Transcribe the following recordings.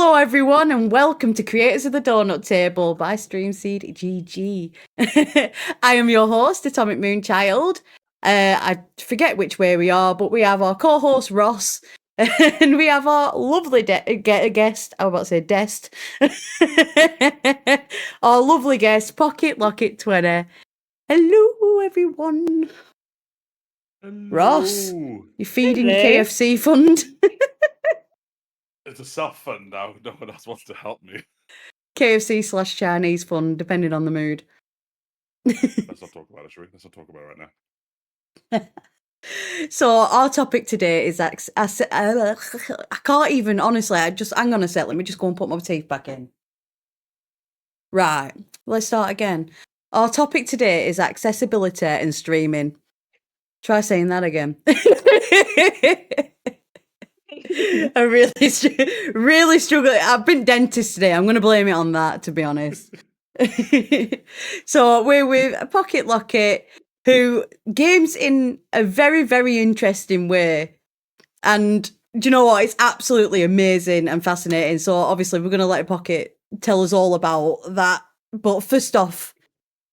Hello, everyone, and welcome to Creators of the Doughnut Table by Streamseed GG. I am your host, Atomic Moonchild. I forget which way we are, but we have our co-host Ross, and we have our lovely guest. I was about to say Dest. Our lovely guest, Pocket Locket 20. Hello, everyone. Hello. Ross, you're feeding your Hello. KFC fund. It's a self-fund now. No one else wants to help me. KFC/Chinese fund, depending on the mood. Let's not talk about it, shall we? Let's not talk about it right now. So our topic today is I can't even, honestly, hang on a sec, let me just go and put my teeth back in. Right, let's start again. Our topic today is accessibility and streaming. Try saying that again. I really struggle. I've been dentist today. I'm going to blame it on that, to be honest. So we're with Pocket Locket, who games in a very, very interesting way. And do you know what? It's absolutely amazing and fascinating. So obviously we're going to let Pocket tell us all about that. But first off,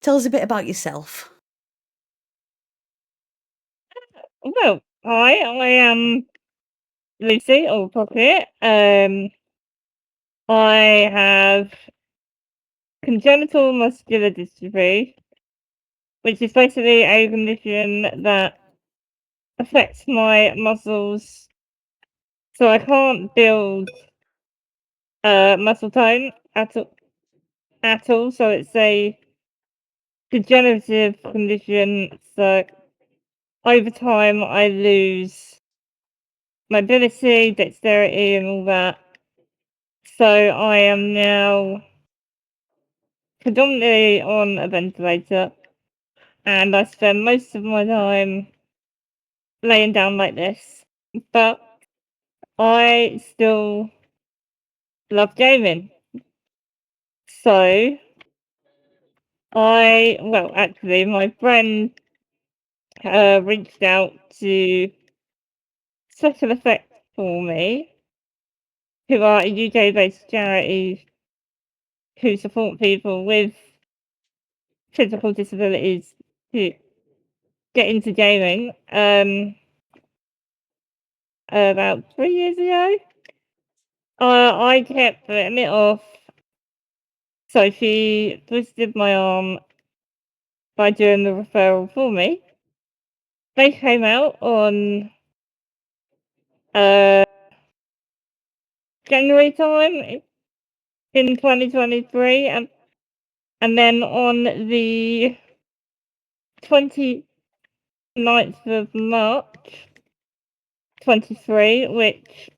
tell us a bit about yourself. Well, hi, I am Lucy, or Pocket. I have congenital muscular dystrophy, which is basically a condition that affects my muscles, so I can't build muscle tone at all. So it's a degenerative condition. So over time, I lose mobility, dexterity, and all that. So I am now predominantly on a ventilator, and I spend most of my time laying down like this. But I still love gaming. So actually, my friend reached out to Special Effects for me, who are a UK-based charity who support people with physical disabilities to get into gaming. About 3 years ago, I kept putting it off, so she twisted my arm by doing the referral for me. They came out on January time in 2023, and then on the 29th of March 23, which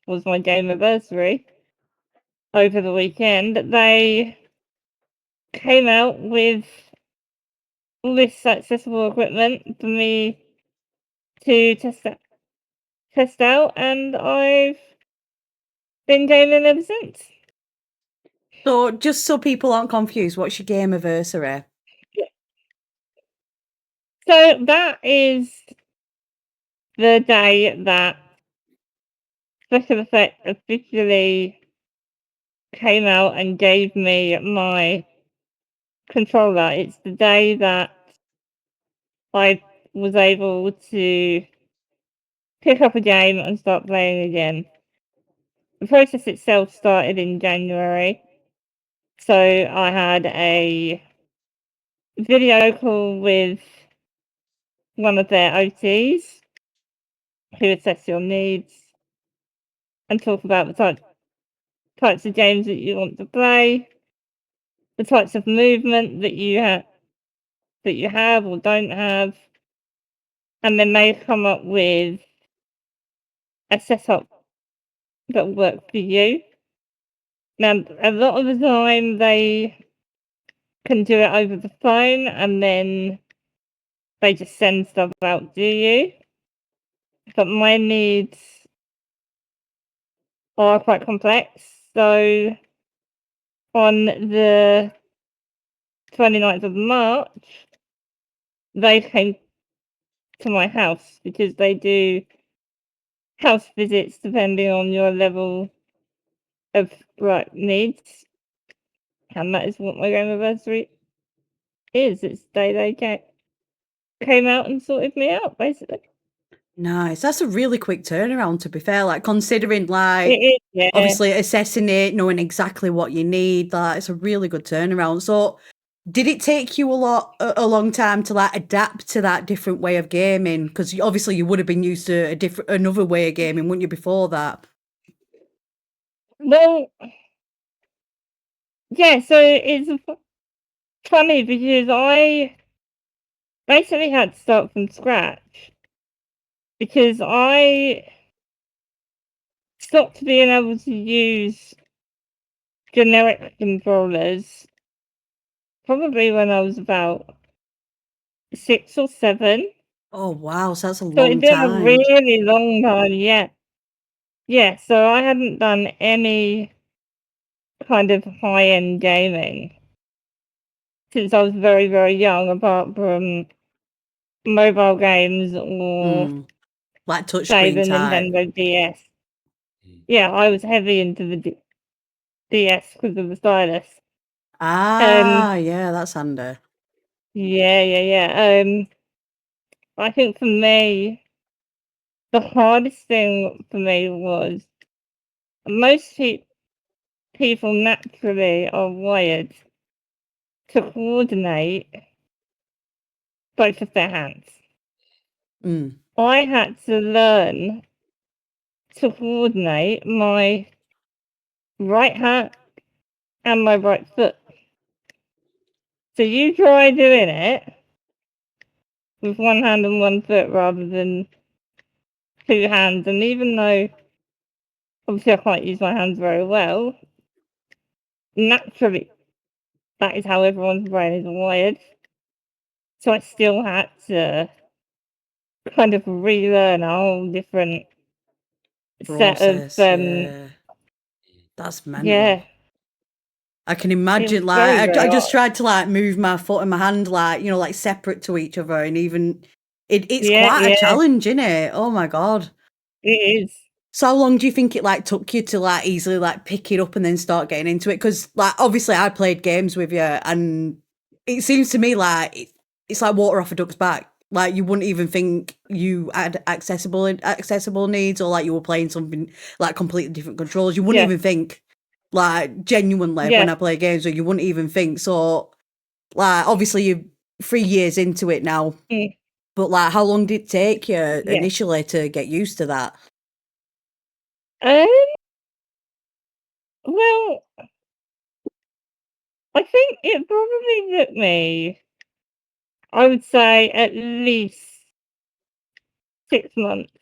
was my game anniversary over the weekend, they came out with all this accessible equipment for me to test out, and I've been gaming ever since. So just so people aren't confused, what's your game anniversary? So that is the day that Special Effects officially came out and gave me my controller. It's the day that I was able to pick up a game and start playing again. The process itself started in January. So I had a video call with one of their OTs who assess your needs and talk about the types of games that you want to play, the types of movement that you have or don't have, and then they come up with a setup that will work for you. Now, a lot of the time they can do it over the phone, and then they just send stuff out to you. But my needs are quite complex. So on the 29th of March, they came to my house because they do house visits depending on your level of needs, and that is what my anniversary is. It's the day they came out and sorted me out, basically. Nice. That's a really quick turnaround, to be fair. Like, considering, It like, is, yeah. obviously assessing it, knowing exactly what you need. Like, it's a really good turnaround. So, did it take you a long time to like adapt to that different way of gaming? Because obviously you would have been used to another way of gaming, wouldn't you, before that? Well, yeah. So it's funny because I basically had to start from scratch because I stopped being able to use generic controllers probably when I was about 6 or 7. Oh wow, so that's a So it's long been a time. really long time, yeah. Yeah, so I hadn't done any kind of high-end gaming since I was very, very young, apart from mobile games or, Like say, touchscreen the type. Nintendo DS. Yeah, I was heavy into the DS because of the stylus. Yeah, that's handy. Yeah. I think for me, the hardest thing for me was most people naturally are wired to coordinate both of their hands. Mm. I had to learn to coordinate my right hand and my right foot. So you try doing it with one hand and one foot rather than 2 hands, and even though obviously I can't use my hands very well, naturally that is how everyone's brain is wired. So I still had to kind of relearn a whole different set of Process, yeah. That's mental. yeah, I can it was imagine, very, like, I very just hard. tried to, like, move my foot and my hand, like, like, separate to each other, and even it's Yeah, quite a yeah, challenge, isn't it? Oh my God. it is. So how long do you think it, like, took you to, like, easily, like, pick it up and then start getting into it? Because, like, obviously I played games with you, and it seems to me like it's like water off a duck's back. Like, you wouldn't even think you had accessible needs, or like you were playing something like completely different controls. You wouldn't Yeah, even think, like, genuinely, when yeah, I play games, or you wouldn't even think. So, like, obviously you're 3 years into it now, mm, but like, how long did it take you yeah. initially to get used to that? Um, well, I think it probably took me, I would say, at least 6 months.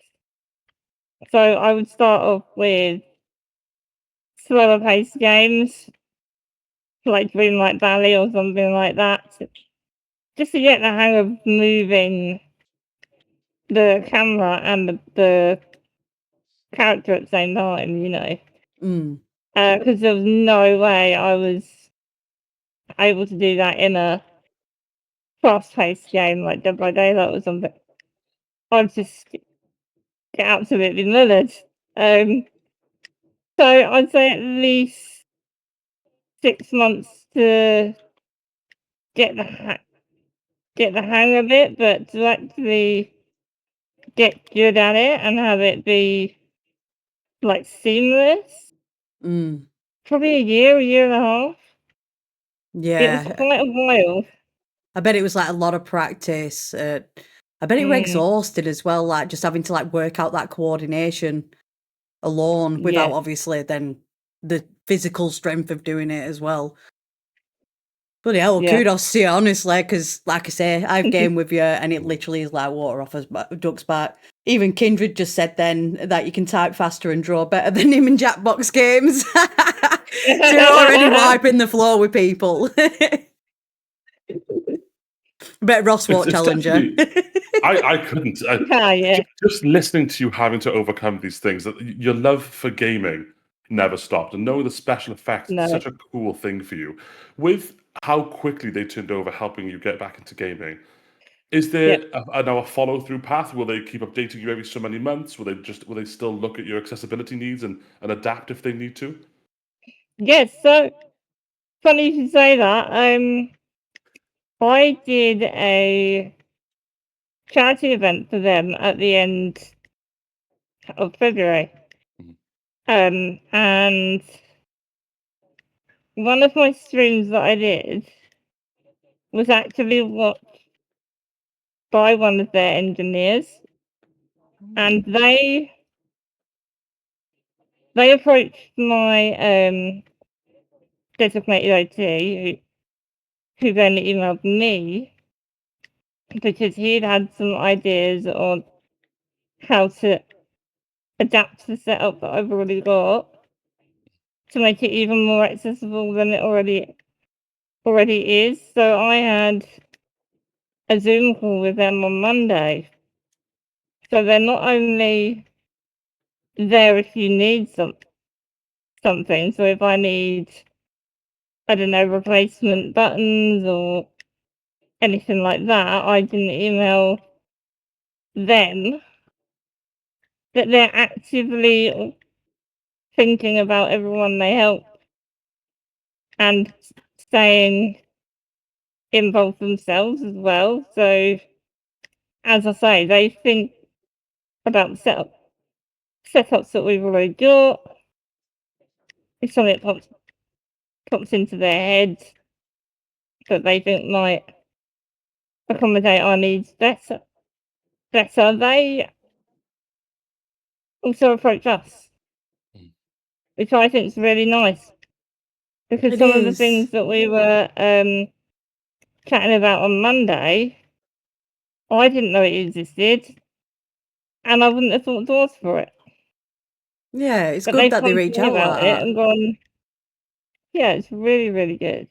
So I would start off with slower paced games, like Dreamlight Valley or something like that, just to get the hang of moving the camera and the character at the same time. Mm, Because there was no way I was able to do that in a fast-paced game like Dead by Daylight or something. I'd just get absolutely mullered. Um, so I'd say at least 6 months to get get the hang of it, but to actually get good at it and have it be like seamless, mm. probably a year and a half. It was Yeah, quite a while. I bet it was like a lot of practice. I bet it were Mm, exhausted as well, like just having to like work out that coordination alone without yeah, obviously then the physical strength of doing it as well. Bloody hell, yeah. kudos to you, honestly, because like I say, I've gamed with you and it literally is like water off a duck's back. Even Kindred just said then that you can type faster and draw better than him in Jackbox games. So you're already wiping the floor with people. Bet Ross won't It's challenge you. definitely. I couldn't. Ah, yeah. Just listening to you having to overcome these things, that your love for gaming never stopped, and knowing the special effects, it's No, such a cool thing for you. With how quickly they turned over helping you get back into gaming, is yeah. there now a follow through path? Will they keep updating you every so many months? Will they still look at your accessibility needs and adapt if they need to? Yes, so funny you should say that. I did a charity event for them at the end of February. And one of my streams that I did was actually watched by one of their engineers, and they approached my designated OT, who then emailed me because he'd had some ideas on how to adapt the setup that I've already got to make it even more accessible than it already is. So I had a Zoom call with them on Monday. So they're not only there if you need something. So if I need, I don't know, replacement buttons or anything like that, I can email them. That they're actively thinking about everyone they help and staying involved themselves as well. So, as I say, they think about the setups that we've already got. If something pops into their head that they think might accommodate our needs better, they also approach us, which I think is really nice. Because It some of the is. things that we were chatting about on Monday, I didn't know it existed, and I wouldn't have thought to ask for it. Yeah, it's But good they've that they come to reach me out about like it that. and gone, yeah, it's really, really good.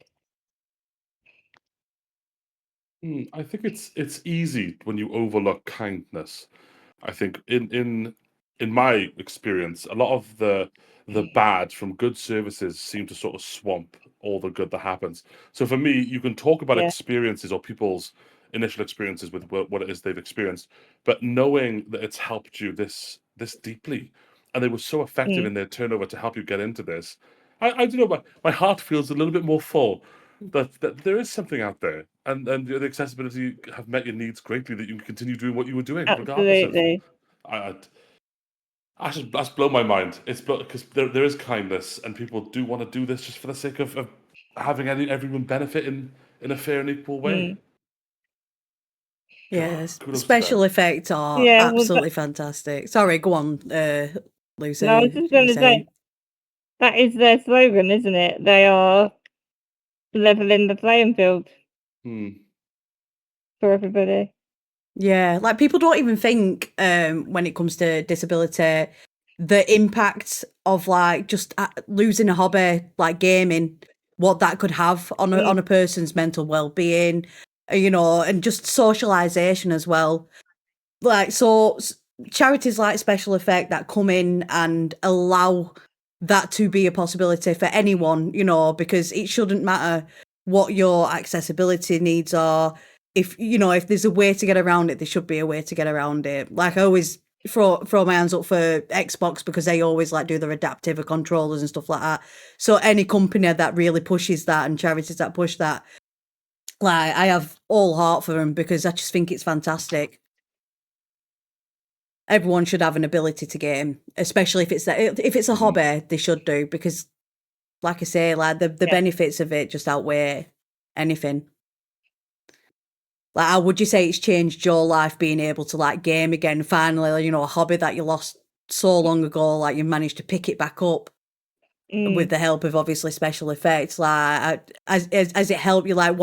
I think it's easy when you overlook kindness. I think in my experience, a lot of the bad from good services seem to sort of swamp all the good that happens. So for me, you can talk about Yeah. experiences or people's initial experiences with what it is they've experienced, but knowing that it's helped you this deeply, and they were so effective in their turnover to help you get into this, I don't know, my heart feels a little bit more full that there is something out there, and the accessibility have met your needs greatly, that you can continue doing what you were doing regardless of. Absolutely. That's blown my mind. It's because there is kindness, and people do want to do this just for the sake of having everyone benefit in a fair and equal way. Yes, Kudos to special them. effects are Yeah, well, absolutely fantastic. Sorry, go on, Lucy. no, I was just You were going to saying. say, that is their slogan, isn't it? They are leveling the playing field Hmm. for everybody. Yeah, like people don't even think when it comes to disability, the impact of like just losing a hobby like gaming, what that could have on a person's mental well-being, and just socialization as well. Like so charities like Special Effect that come in and allow that to be a possibility for anyone, because it shouldn't matter what your accessibility needs are. If there's a way to get around it, there should be a way to get around it. Like I always throw my hands up for Xbox because they always like do their adaptive controllers and stuff like that. So any company that really pushes that and charities that push that, like I have all heart for them because I just think it's fantastic. Everyone should have an ability to game, especially if it's a hobby, they should do, because like I say, like the Yeah. benefits of it just outweigh anything. Like how would you say it's changed your life being able to like game again finally, a hobby that you lost so long ago, like you managed to pick it back up with the help of obviously special effects. Like has it helped you? Like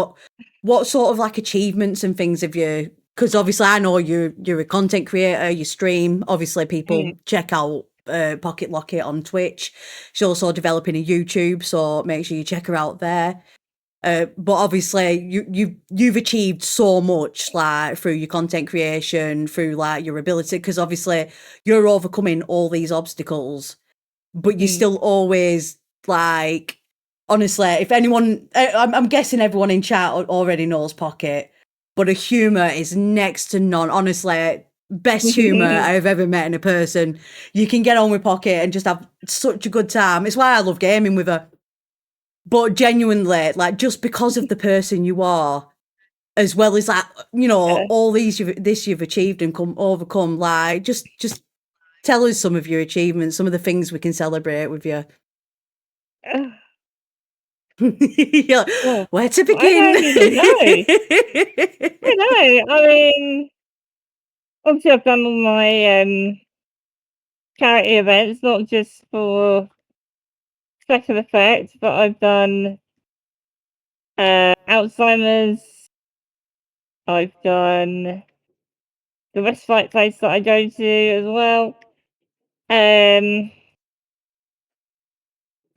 what sort of like achievements and things have you, because obviously I know you're a content creator, you stream, obviously people check out Pocket Locket on Twitch. She's also developing a YouTube, so make sure you check her out there. But obviously you've achieved so much like through your content creation, through like your ability, because obviously you're overcoming all these obstacles, but you're still always like, honestly, if anyone, I'm guessing everyone in chat already knows Pocket, but her humour is next to none. Honestly, best humour I've ever met in a person. You can get on with Pocket and just have such a good time. It's why I love gaming with her. but genuinely, like, just because of the person you are, as well as that, you know, all this you've achieved and overcome, like, just tell us some of your achievements, some of the things we can celebrate with you. You're like, Well, where to I begin? don't even know. I know. I mean, obviously, I've done all my charity events, not just for special effects, but I've done Alzheimer's. I've done the respite place that I go to as well. I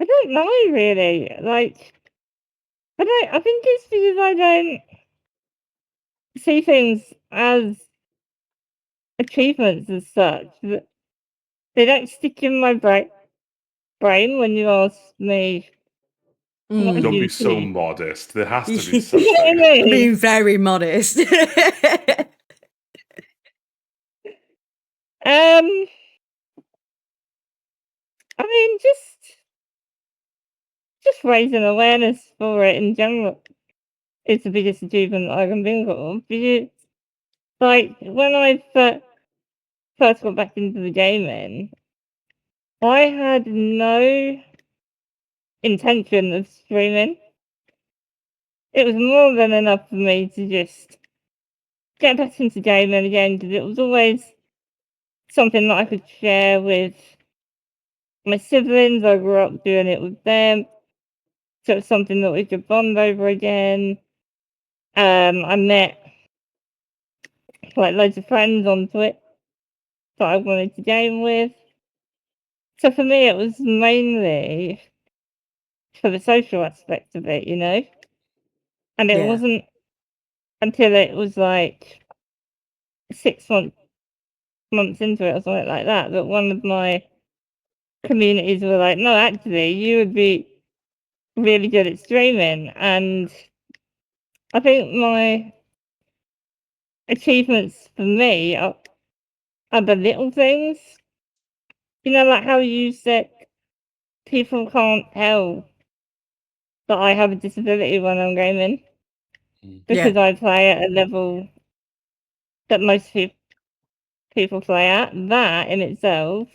don't know really. Like, I think it's because I don't see things as achievements as such. They don't stick in my brain when you ask me what have Don't you be so achieved. modest. There has to be You know what I something. I'm mean? being very modest. Um, I mean, just raising awareness for it in general is the biggest achievement I can think of. Because, like, when I first got back into the gaming, I had no intention of streaming. It was more than enough for me to just get back into gaming again, because it was always something that I could share with my siblings. I grew up doing it with them, so it's something that we could bond over again. I met like loads of friends on Twitch that I wanted to game with. So for me, it was mainly for the social aspect of it, you know. And it Yeah. wasn't until it was like 6 months into it or something like that that one of my communities were like, "No, actually, you would be really good at streaming." And I think my achievements for me are the little things. You know, like how you said people can't tell that I have a disability when I'm gaming Mm. Yeah. because I play at a level that most people play at. That in itself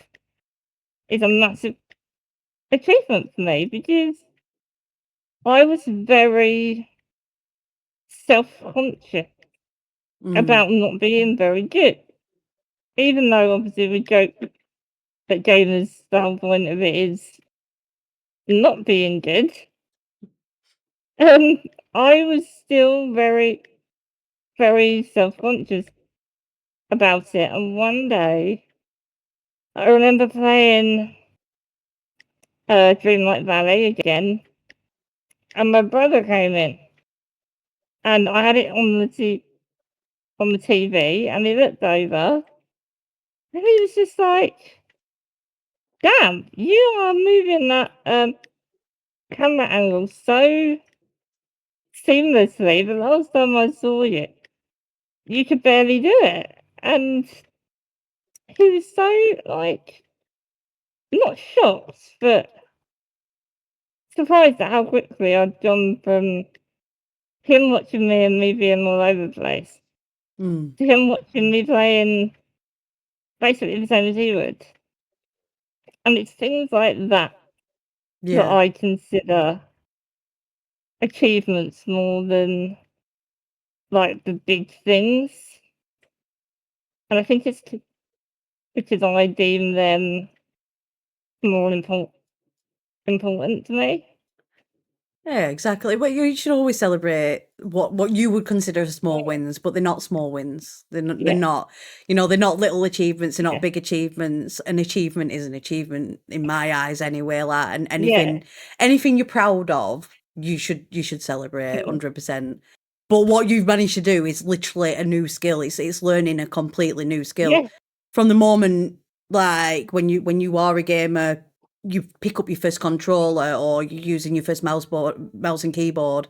is a massive achievement for me, because I was very self-conscious Mm. about not being very good. Even though obviously we joke that gamers, the whole point of it is not being good. Um, I was still very, very self-conscious about it. And one day, I remember playing Dreamlight Valley again, and my brother came in, and I had it on the TV, and he looked over, and he was just like, "Damn, you are moving that camera angle so seamlessly. The last time I saw you, you could barely do it." And he was so, like, not shocked, but surprised at how quickly I'd gone from him watching me and me being all over the place Mm. to him watching me playing basically the same as he would. And it's things like that that Yeah. I consider achievements more than like the big things. And I think it's because I deem them more important to me. Yeah, exactly. Well, you should always celebrate what you would consider small wins, but they're not small wins. They're Yeah, not, you know, they're not little achievements. They're not yeah, big achievements. An achievement is an achievement in my eyes, anyway. Like, and yeah, anything you're proud of, you should celebrate mm, 100%. But what you've managed to do is literally a new skill. It's learning a completely new skill yeah, from the moment, like, when you are a gamer, you pick up your first controller or you're using your first mouse and keyboard.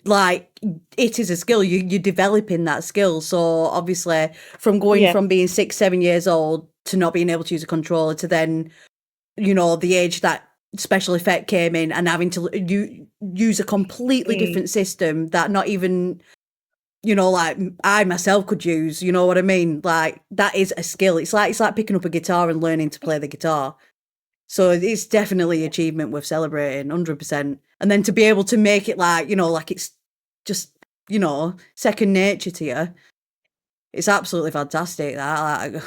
Like, it is a skill. You're developing that skill. So obviously, from going yeah, from being 6, 7 years old to not being able to use a controller to then, you know, the age that special effect came in and having to use a completely different system that not even, you know, like I myself could use, you know what I mean? Like that is a skill. It's like picking up a guitar and learning to play the guitar. So it's definitely achievement worth celebrating, 100%. And then to be able to make it like, you know, like it's just, you know, second nature to you. It's absolutely fantastic. That like,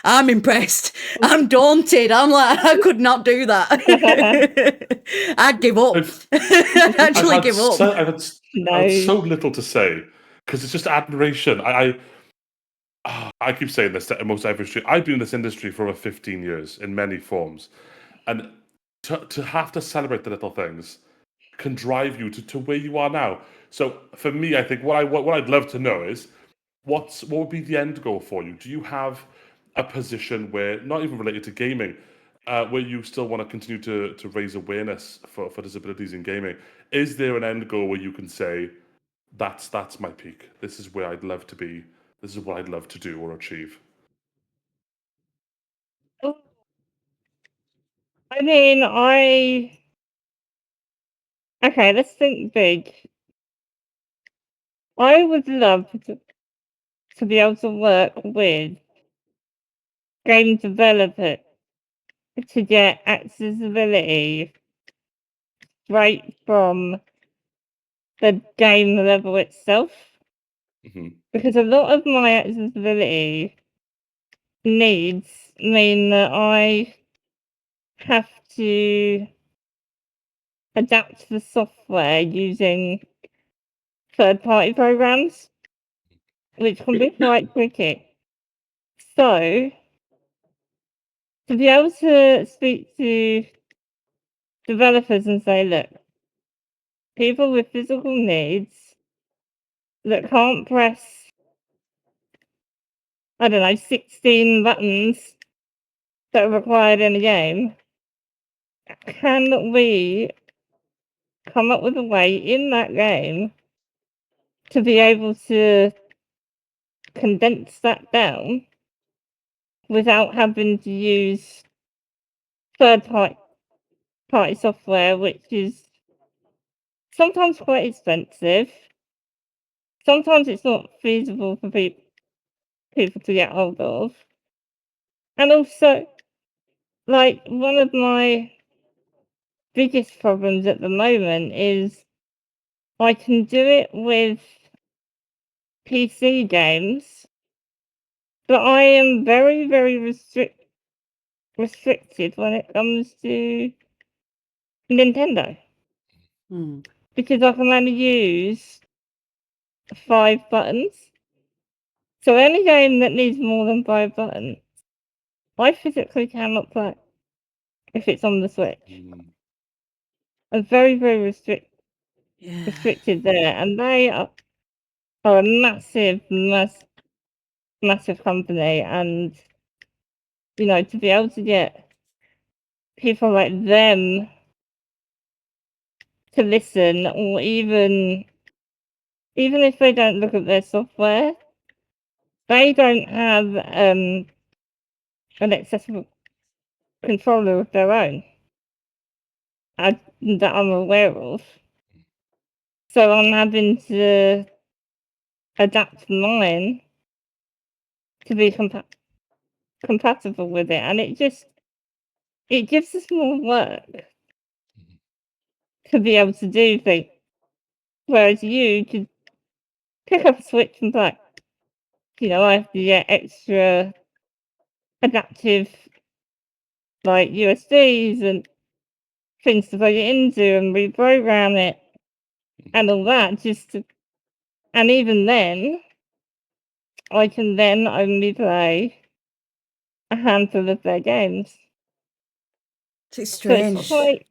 I'm impressed. I'm daunted. I'm like, I could not do that. I'd give up. I'd actually give up. I've had so little to say because it's just admiration. I keep saying this to most every street. I've been in this industry for over 15 years in many forms, and to have to celebrate the little things can drive you to where you are now. So for me, I think what I'd love to know is what would be the end goal for you? Do you have a position where, not even related to gaming, where you still want to continue to raise awareness for disabilities in gaming? Is there an end goal where you can say, that's my peak. This is where I'd love to be. This is what I'd love to do or achieve. I mean, okay, let's think big. I would love to be able to work with game developers to get accessibility right from the game level itself. Because a lot of my accessibility needs mean that I have to adapt the software using third-party programs, which can be quite tricky. So, to be able to speak to developers and say, look, people with physical needs that can't press, I don't know, 16 buttons that are required in a game, can we come up with a way in that game to be able to condense that down without having to use third-party software, which is sometimes quite expensive. Sometimes it's not feasible for people to get hold of. And also, like, one of my biggest problems at the moment is I can do it with PC games, but I am very, very restricted when it comes to Nintendo. Because I can only use 5 buttons. So any game that needs more than 5 buttons, I physically cannot play if it's on the Switch. I'm very, very restricted there. And they are a massive company. And, you know, to be able to get people like them to listen, or even if they don't look at their software, they don't have an accessible controller of their own that I'm aware of. So I'm having to adapt mine to be compatible with it, and it gives us more work to be able to do things. Whereas you could pick up a Switch and play. You know, I have to get extra adaptive, like USBs and things to plug it into and reprogram it and all that. And even then, I can then only play a handful of their games. It's strange. So it's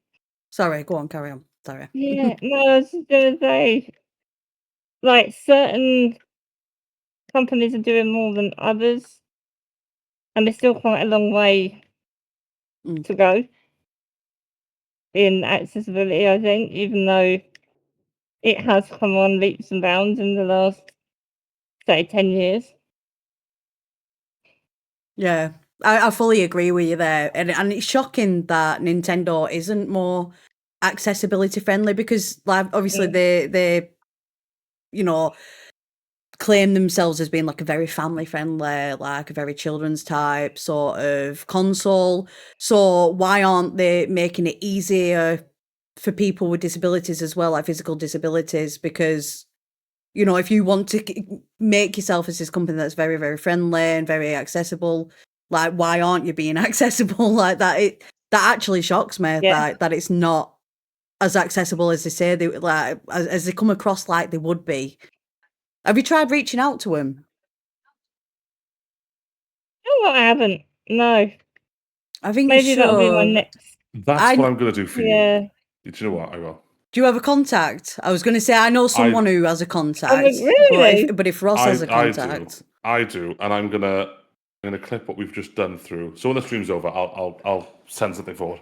Sorry, go on, carry on. Sorry. Yeah, no, I was just gonna say, like, certain companies are doing more than others, and there's still quite a long way to go in accessibility, I think, even though it has come on leaps and bounds in the last, say, 10 years. Yeah, I fully agree with you there, and it's shocking that Nintendo isn't more accessibility friendly because, like, obviously they you know claim themselves as being like a very family friendly, like a very children's type sort of console. So why aren't they making it easier for people with disabilities as well, like physical disabilities? Because if you want to make yourself as this company that's very, very friendly and very accessible, like, why aren't you being accessible like that? That actually shocks me, that it's not as accessible as they say they like, as they come across like they would be. Have you tried reaching out to them? No, I haven't. No. I think Maybe you that'll be my should. next. That's what I'm going to do for Yeah. you. Do you know what? I will. Do you have a contact? I was going to say I know someone who has a contact. Really? But if Ross has a contact, I do, and I'm gonna clip what we've just done through. So when the stream's over, I'll send something forward.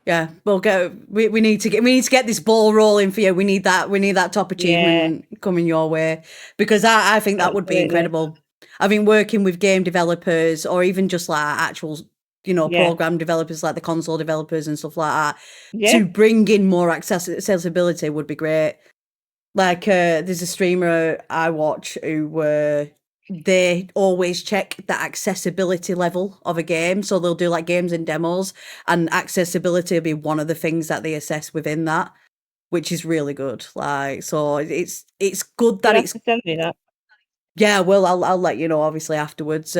Yeah, we'll go. We need to get this ball rolling for you. We need that top achievement coming your way, because I think that would be incredible. I think working with game developers, or even just like actual program developers, like the console developers and stuff like that, to bring in more accessibility would be great. Like there's a streamer I watch who they always check the accessibility level of a game. So they'll do like games and demos, and accessibility will be one of the things that they assess within that, which is really good. Like, so it's good that it's. Send me that. Yeah, well, I'll let you know obviously afterwards.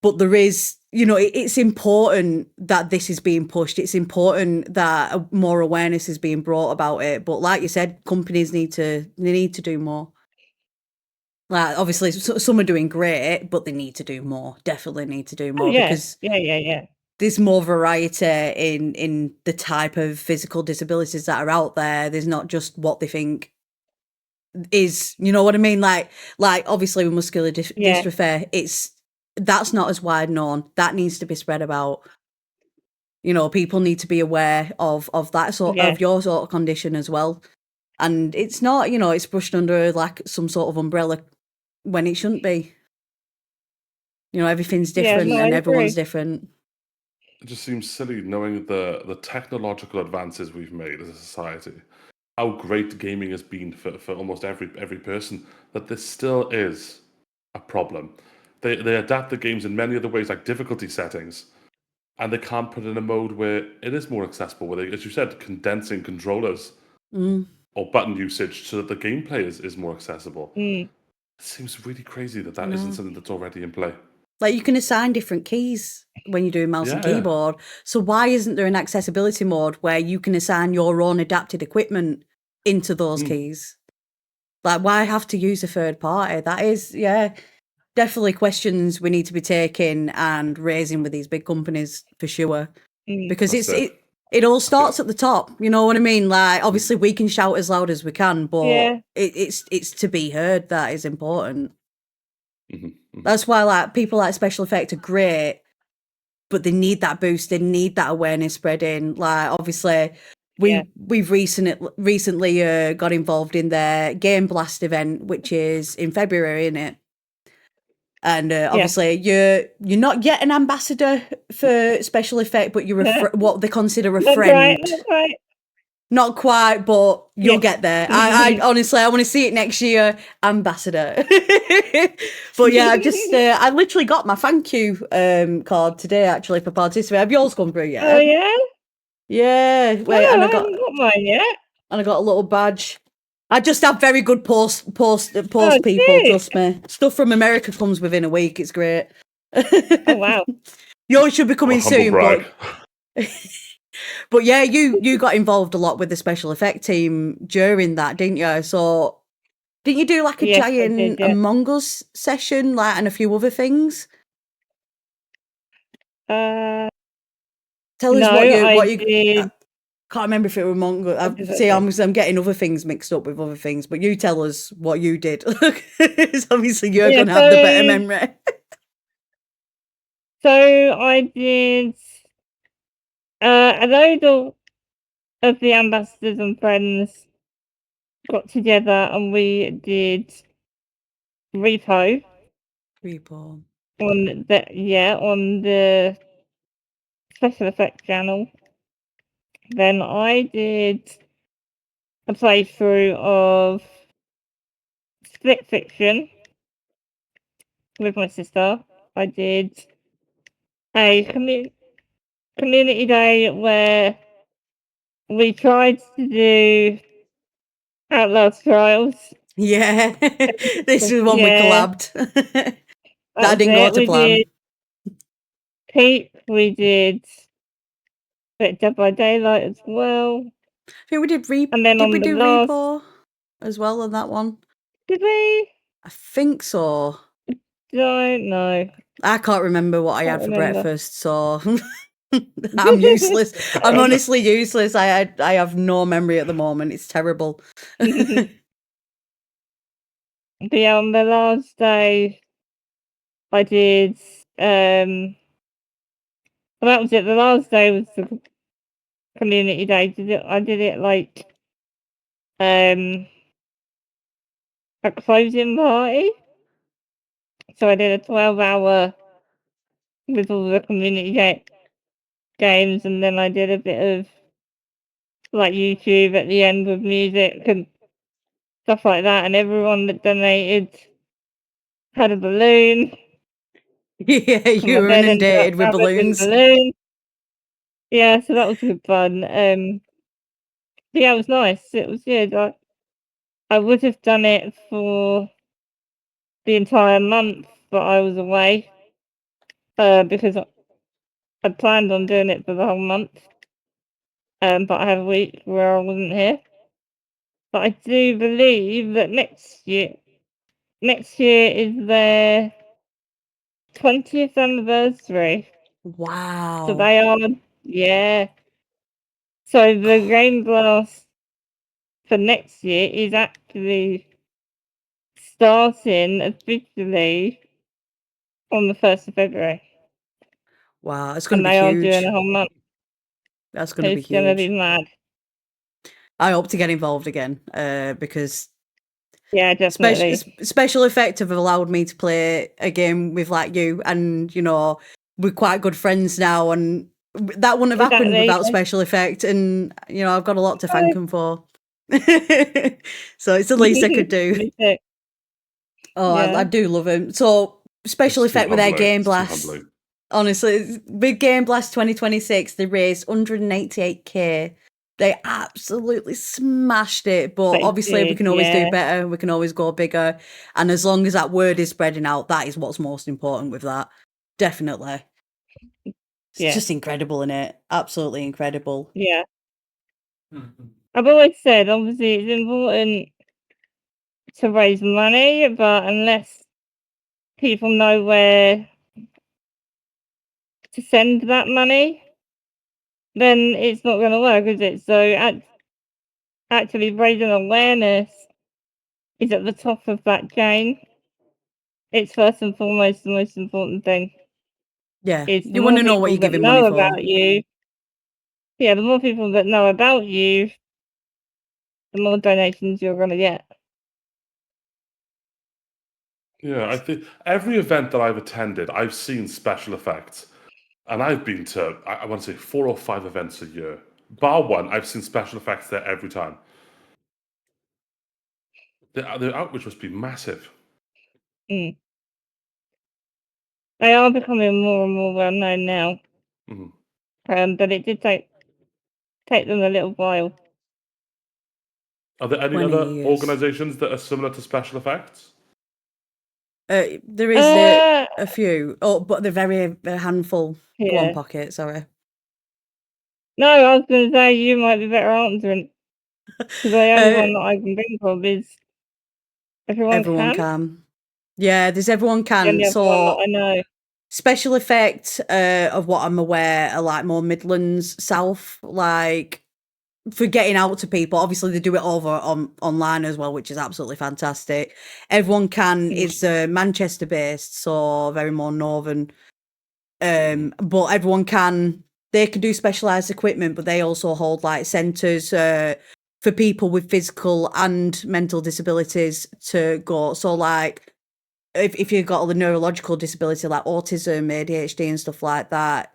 But there is, it's important that this is being pushed. It's important that more awareness is being brought about it. But like you said, companies need to do more. Like, obviously, some are doing great, but they need to do more. Definitely need to do more because there's more variety in the type of physical disabilities that are out there. There's not just what they think is, you know what I mean? Like obviously with muscular dystrophy, that's not as wide known. That needs to be spread about. People need to be aware of that sort of your sort of condition as well. And it's not, it's brushed under like some sort of umbrella when it shouldn't be. Everything's different and everyone's different. It just seems silly knowing the technological advances we've made as a society, how great gaming has been for almost every person, that this still is a problem. They adapt the games in many other ways, like difficulty settings, and they can't put it in a mode where it is more accessible, where they, as you said, condensing controllers or button usage so that the gameplay is more accessible. It seems really crazy that isn't something that's already in play. Like, you can assign different keys when you're doing mouse and keyboard. So why isn't there an accessibility mode where you can assign your own adapted equipment into those keys? Like, why have to use a third party? That is, definitely questions we need to be taking and raising with these big companies for sure. Because it all starts at the top. You know what I mean? Like, obviously we can shout as loud as we can, but it's to be heard that is important. That's why, like, people like Special Effect are great, but they need that boost. They need that awareness spreading. Like, obviously, we've recently got involved in their Game Blast event, which is in February, isn't it? And obviously, you're not yet an ambassador for Special Effect, but you're what they consider a friend. Not quite, but you'll get there. I honestly, I want to see it next year, ambassador. But yeah, I literally got my thank you card today, actually, for participating. Have yours come through yet? Oh yeah. Yeah. Wait, no, and I haven't got mine yet. And I got a little badge. I just have very good post people. Trust me. Stuff from America comes within a week. It's great. Oh wow. Yours should be coming soon, but yeah, you got involved a lot with the special effect team during that, didn't you? So didn't you do like a giant Among Us session, like, and a few other things? Tell us what you did. Can't remember if it was Among Us. See, I'm getting other things mixed up with other things, but you tell us what you did. Because obviously you're gonna have the better memory. So I did a load of the ambassadors and friends got together and we did repo. on the special effects channel. Then I did a playthrough of Split Fiction with my sister. I did a community day where we tried to do Outlast Trials. Yeah, this is one we Yeah, collabed. that That was didn't go it. to We plan. did Peep. We did Dead by Daylight as well. I think we did And then did on we the do last, Repo as well on that one? did we? I think so. Don't know. I can't remember what I Can't had for remember. breakfast, so I'm useless. I'm honestly useless. I have no memory at the moment. It's terrible. But yeah, on the last day, I did. Well, that was it. The last day was the community day. I did it like a closing party. So I did a 12-hour with all the community games, and then I did a bit of like YouTube at the end with music and stuff like that. And everyone that donated had a balloon. Yeah, And you my were bed ended up inundated with covered in balloons. balloons. Yeah, so that was good fun. Yeah, it was nice. It was good. I would have done it for the entire month, but I was away because I planned on doing it for the whole month. But I had a week where I wasn't here. But I do believe that next year is their 20th anniversary. So Wow. they are, yeah. So the Game Blast for next year is actually starting officially on the 1st of February. Wow, it's going And to be they are doing huge. a whole month. That's going to be It's going to be huge. mad. I hope to get involved again because Yeah, definitely. special effect have allowed me to play a game with like you, and you know we're quite good friends now, and that wouldn't have happened Exactly. without special effect, and you know I've got a lot to thank them for. So it's the least I could do. Me too. Oh, Yeah. I do love them. So special It's too effect with their humbling. Game It's too Blast. humbling. Honestly, with Game Blast 2026, they raised 188k. They absolutely smashed it, but They obviously we did, can always do yeah. better. We can always go bigger, and as long as that word is spreading out, that is what's most important with that. Definitely, it's Yeah. just incredible, isn't it? Absolutely incredible. Yeah. I've always said, obviously, it's important to raise money, but unless people know where to send that money, then it's not going to work, is it? So actually raising awareness is at the top of that chain. It's first and foremost the most important thing. Yeah, Is the you want more to know what people you're that giving money know for. about you, yeah, the more people that know about you, the more donations you're going to get. Yeah, I think every event that I've attended, I've seen special effects. And I've been to, I want to say 4 or 5 events a year. Bar one, I've seen special effects there every time. The outreach must be massive. Mm. They are becoming more and more well known now, but it did take them a little while. Are there any 20 other years. organizations that are similar to special effects? There is a few, but they're a handful. Go on, Yeah. Pocket. Sorry. No, I was going to say you might be better answering because the only one that I can think of is Everyone can. Yeah, there's Everyone The Can. only other one that So I know. special effect of what I'm aware are like more Midlands South, like for getting out to people. Obviously they do it over online as well, which is absolutely fantastic. Everyone Can is Manchester based, so very more northern. But Everyone Can, they can do specialized equipment, but they also hold like centers for people with physical and mental disabilities to go. So like if you've got all the neurological disability like autism, ADHD, and stuff like that,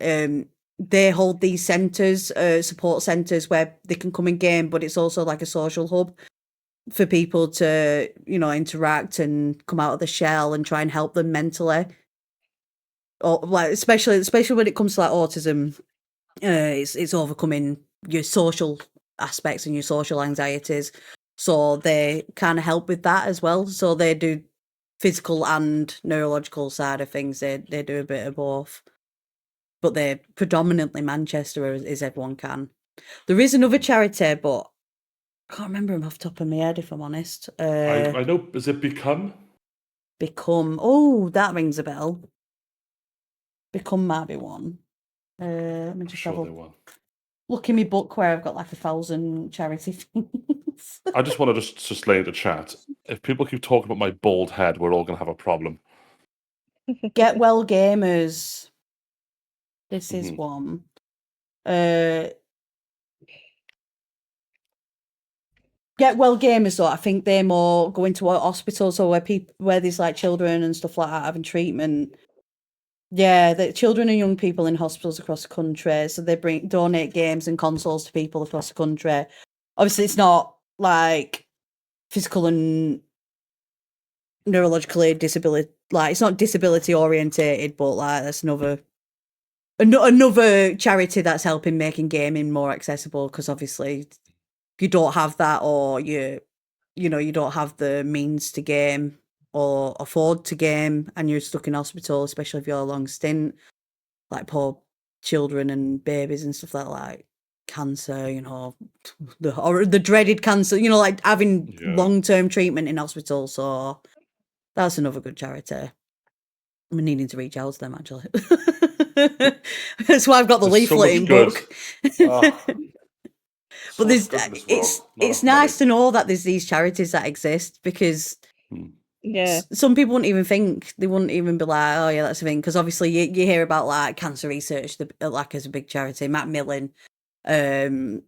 they hold these centres, support centres where they can come and game, but it's also like a social hub for people to, interact and come out of the shell and try and help them mentally. Or like especially when it comes to like autism, it's overcoming your social aspects and your social anxieties. So they kind of help with that as well. So they do physical and neurological side of things. They do a bit of both. But they're predominantly Manchester, as everyone can. There is another charity, but I can't remember them off the top of my head, if I'm honest. I know. Is it Become? Become. Oh, that rings a bell. Become might be one. Let me I'm just sure have they a will. look in my book where I've got like 1,000 charity things. I just want to just lay into chat. If people keep talking about my bald head, we're all going to have a problem. Get Well Gamers. This is Mhm. one. Get Well Gamers, though, I think they're more going to a hospital, so where there's like children and stuff like that having treatment. Yeah, the children and young people in hospitals across the country. So they donate games and consoles to people across the country. Obviously, it's not like physical and neurologically disability. Like it's not disability orientated, but like that's another charity that's helping making gaming more accessible. Because obviously, if you don't have that, or you don't have the means to game or afford to game, and you're stuck in hospital, especially if you're a long stint. Like poor children and babies and stuff like cancer, the dreaded cancer, like having Yeah. long-term treatment in hospital. So that's another good charity. I'm needing to reach out to them actually. That's why I've got the There's so much leafleting good. book. Ah, so But much good in this world. Not it's enough money. nice to know that there's these charities that exist, because Hmm. Yeah. some people wouldn't even think, they wouldn't even be like, oh yeah, that's a thing, because obviously you hear about like cancer research, like as a big charity. Macmillan, I'm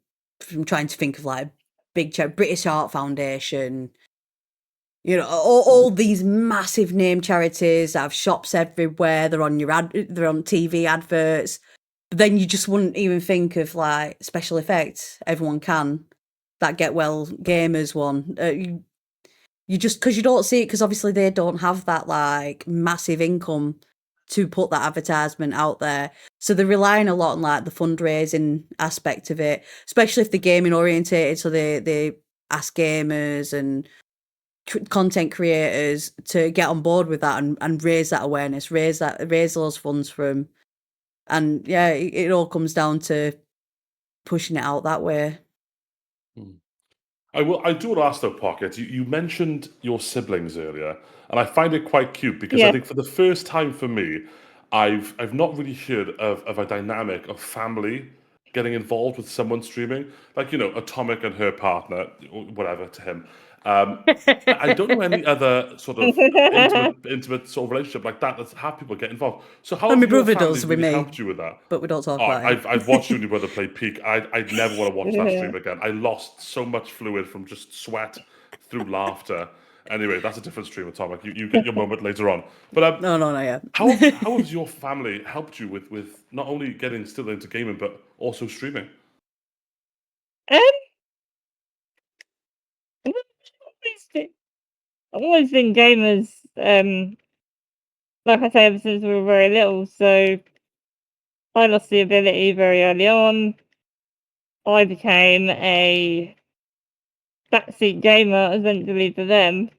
trying to think of like big British Heart Foundation, all these massive name charities that have shops everywhere. They're on they're on TV adverts. But then you just wouldn't even think of like special effects. Everyone can, that Get Well Gamers one. You just, because you don't see it, because obviously they don't have that like massive income to put that advertisement out there. So they're relying a lot on like the fundraising aspect of it, especially if they're gaming orientated. So they ask gamers and content creators to get on board with that and raise that awareness, raise those funds from. And yeah, it all comes down to pushing it out that way. Hmm. I do want to ask though, Pocket. You mentioned your siblings earlier, and I find it quite cute because I Yeah. think for the first time for me, I've not really heard of a dynamic of family getting involved with someone streaming. Like, Atomic and her partner, or whatever to him. I don't know any other sort of intimate sort of relationship like that that's have people get involved. So how And my have your brother family does with really me, helped you with that? but we don't talk Oh, about him. I've watched you and your brother play Peak. I'd never want to watch that stream again. I lost so much fluid from just sweat through laughter. Anyway, that's a different stream, Atomic. You get your moment later on. But No, yeah. how has your family helped you with not only getting still into gaming but also streaming? Um, I've always been gamers. Like I say, ever since we were very little. So I lost the ability very early on. I became a backseat gamer essentially for them.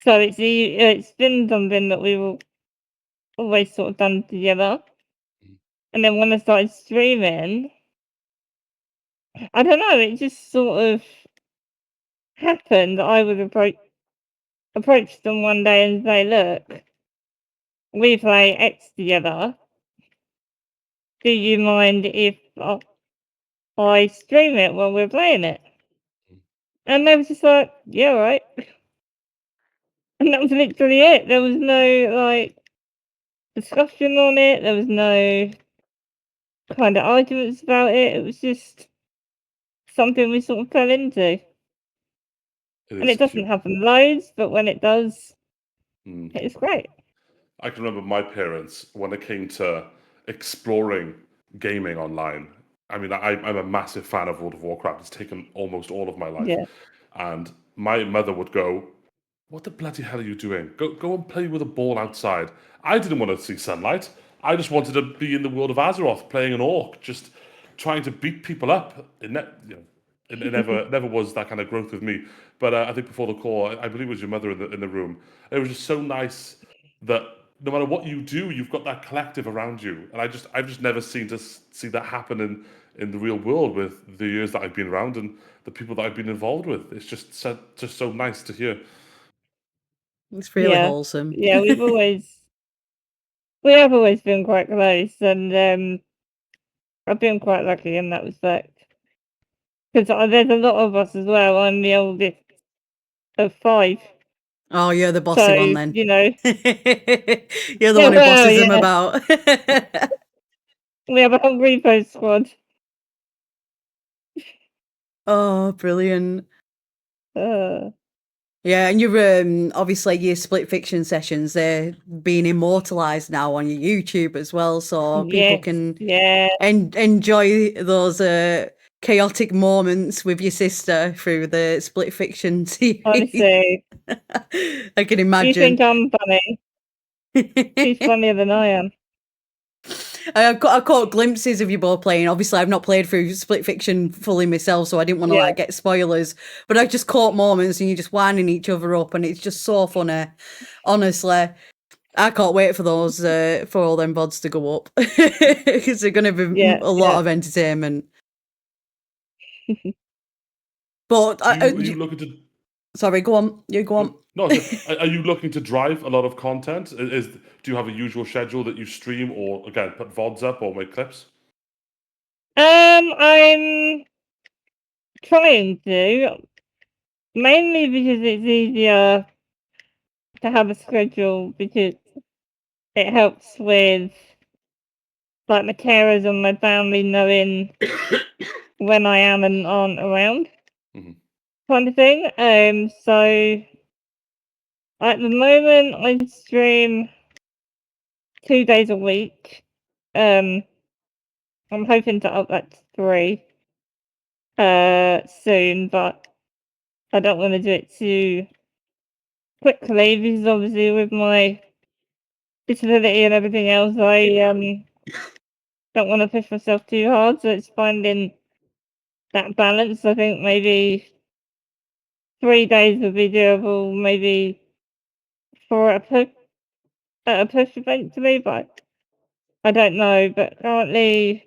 So it's been something that we've always sort of done together. And then when I started streaming, I don't know, it just sort of happened. I would approach them one day and say, "Look, we play X together. Do you mind if I stream it while we're playing it?" And they was just like, "Yeah, all right." And that was literally it. There was no like discussion on it. There was no kind of arguments about it. It was just something we sort of fell into. It And is it doesn't cute. happen loads, but when it does, Mm. It's great. I can remember my parents when it came to exploring gaming online. I mean, I'm a massive fan of World of Warcraft. It's taken almost all of my life. Yeah. And my mother would go, "What the bloody hell are you doing? Go and play with a ball outside." I didn't want to see sunlight. I just wanted to be in the world of Azeroth, playing an orc, just trying to beat people up. It never was that kind of growth with me. But I think before the call, I believe it was your mother in the room. It was just so nice that no matter what you do, you've got that collective around you. And I've just never seen to see that happen in the real world with the years that I've been around and the people that I've been involved with. It's just so nice to hear. It's really Yeah. wholesome. Yeah, we have always been quite close, and I've been quite lucky in that respect. Because there's a lot of us as well. I'm the oldest of 5. Oh, you're the bossy So, one then. you know, You're the yeah, one who well, bosses them yeah, about. we have a whole repo squad. Oh, brilliant. Uh, Yeah, and your obviously your split fiction sessions, they're being immortalized now on your YouTube as well, so people yes, can yeah, enjoy those chaotic moments with your sister through the split fiction series. honestly. I can You imagine. think I'm funny? She's funnier than I am. I caught glimpses of you both playing. Obviously, I've not played through Split Fiction fully myself, so I didn't want to Yeah, get spoilers. But I just caught moments, and you just winding each other up, and it's just so funny. Honestly, I can't wait for those for all them VODs to go up because they're going to be yeah, a lot of entertainment. But Are you looking to? sorry, go on. You go on. No, are you looking to drive a lot of content? Do you have a usual schedule that you stream, or again put VODs up or make clips? I'm trying to, mainly because it's easier to have a schedule because it helps with like my carers and my family knowing when I am and aren't around, Mhm. kind of thing. So at the moment I stream 2 days a week. I'm hoping to up that to 3 soon, but I don't want to do it too quickly because obviously with my disability and everything else, I don't want to push myself too hard. So it's finding that balance. I think maybe 3 days would be doable. Maybe 4 at a push eventually, but I don't know. But currently,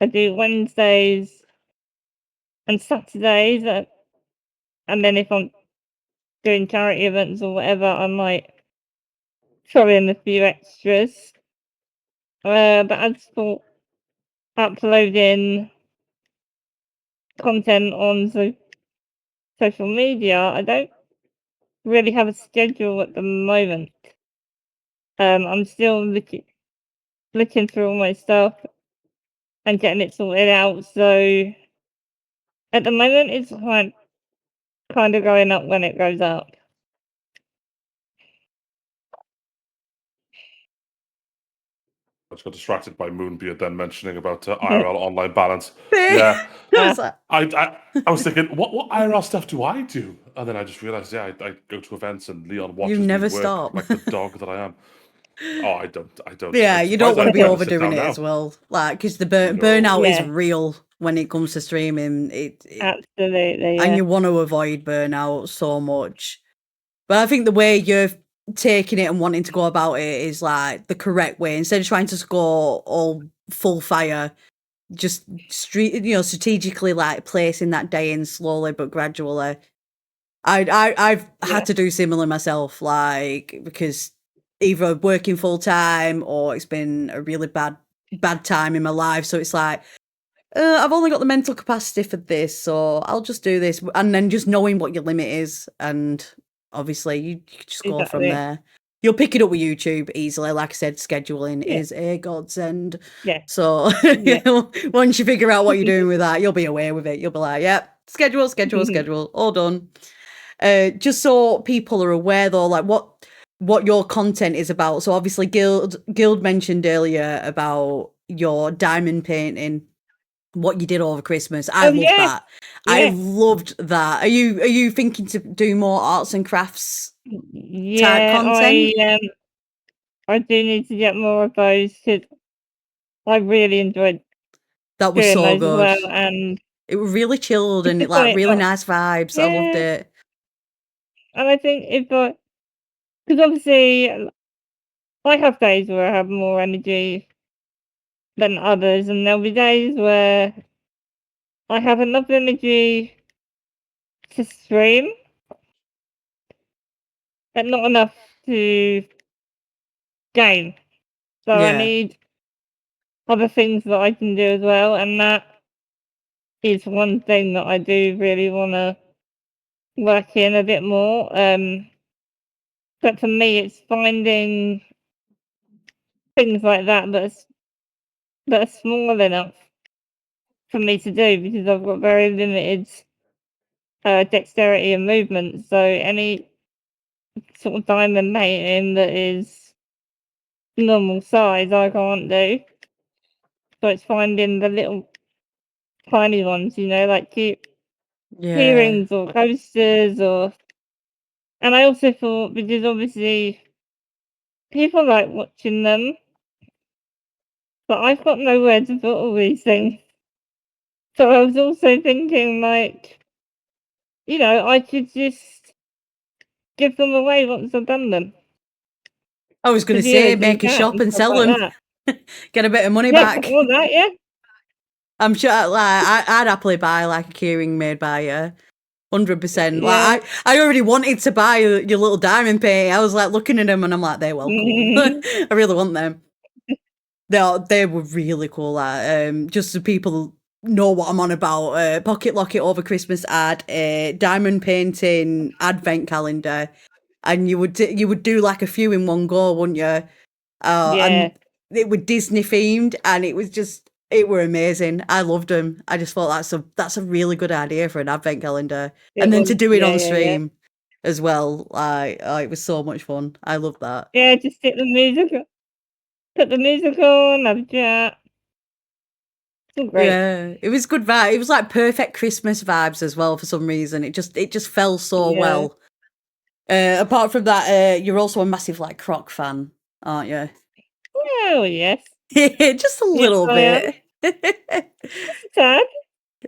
I do Wednesdays and Saturdays, and then if I'm doing charity events or whatever, I might throw in a few extras. But as for uploading content on social media, I don't really have a schedule at the moment. I'm still looking through all my stuff and getting it sorted out. So at the moment, it's kind of going up when it goes up. I just got distracted by Moonbeard then mentioning about IRL online balance. I Yeah, was like, I was thinking, what IRL stuff do I do? And then I just realized, yeah, I go to events and Leon you watches me never work stop. like the dog that I am. Oh, I don't. Yeah, I'm you don't surprised want to I be ever sit overdoing down it now. as well. Like, because the No. burnout is Yeah. real when it comes to streaming. Absolutely, And yeah. you want to avoid burnout so much. But I think the way you're taking it and wanting to go about it is like the correct way. Instead of trying to score all full fire, just strategically like placing that day in slowly but gradually. I've Yeah. had to do similar myself, like because either working full time or it's been a really bad time in my life. So it's like I've only got the mental capacity for this, so I'll just do this, and then just knowing what your limit is, and obviously you just go from Exactly. there. You'll pick it up with YouTube easily. Like I said, scheduling Yeah. is a godsend. Yeah. So Yeah. once you figure out what you're doing with that, you'll be aware with it. You'll be like, yep, schedule, all done. Just so people are aware, though, like what what your content is about. So obviously Guild mentioned earlier about your diamond painting, what you did over Christmas. I Oh love yes, that. I yes, loved that. Are you thinking to do more arts and crafts type yeah. content? I do need to get more of those because I really enjoyed That was doing so those as good. well, and It was really chilled it's and it just like really nice vibes. I loved yeah. it. And I think if I, because obviously I have days where I have more energy than others, and there'll be days where I have enough energy to stream, but not enough to game. So I Yeah. need other things that I can do as well, and that is one thing that I do really want to work in a bit more. But for me, it's finding things like that are small enough for me to do because I've got very limited dexterity and movement. So any sort of diamond painting that is normal size, I can't do. So it's finding the little tiny ones, like cute Yeah. keyrings or coasters or. And I also thought because obviously people like watching them, but I've got nowhere to put all these things. So I was also thinking like, I could just give them away once I've done them I was to going to say viewers in make a chat shop and and stuff sell like them, that. get a bit of money Yeah, back. all that, yeah. I'm sure I'd happily buy like a keyring made by you. 100%. Yeah. Like I already wanted to buy your little diamond painting. I was like looking at them and I'm like, they're well cool. I really want them. They were really cool. Just so people know what I'm on about. Pocket Locket over Christmas had a diamond painting advent calendar, and you would do like a few in one go, wouldn't you? Yeah, And it was Disney themed, and it were amazing. I loved them. I just thought that's a really good idea for an advent calendar, it and then was. to do it Yeah, on yeah, yeah. stream as well. It was so much fun. I love that. Yeah, just stick the music, put the music on, have a chat. It's all great. Yeah, it was good vibe. It was like perfect Christmas vibes as well for some reason. It just fell so Yeah. well. Apart from that, you're also a massive like Croc fan, aren't you? Oh yes. Just a Yes, little I am. bit. Sad.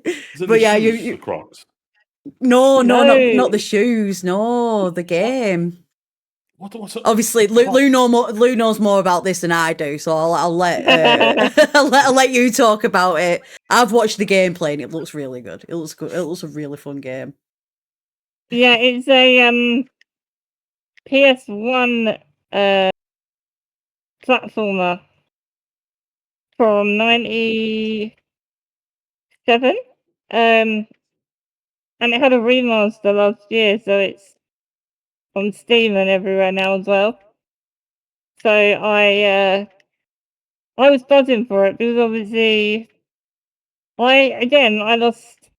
Is it the But yeah, shoes, you the Crocs? no, No. not the shoes. No, the game. What's Obviously, the Crocs? Lou knows more about this than I do, so I'll let I'll let you talk about it. I've watched the gameplay and it looks really good. It looks good. It looks a really fun game. Yeah, it's a PS1 platformer from 97. Um and it had a remaster last year, so it's on Steam and everywhere now as well. So I was buzzing for it because obviously I lost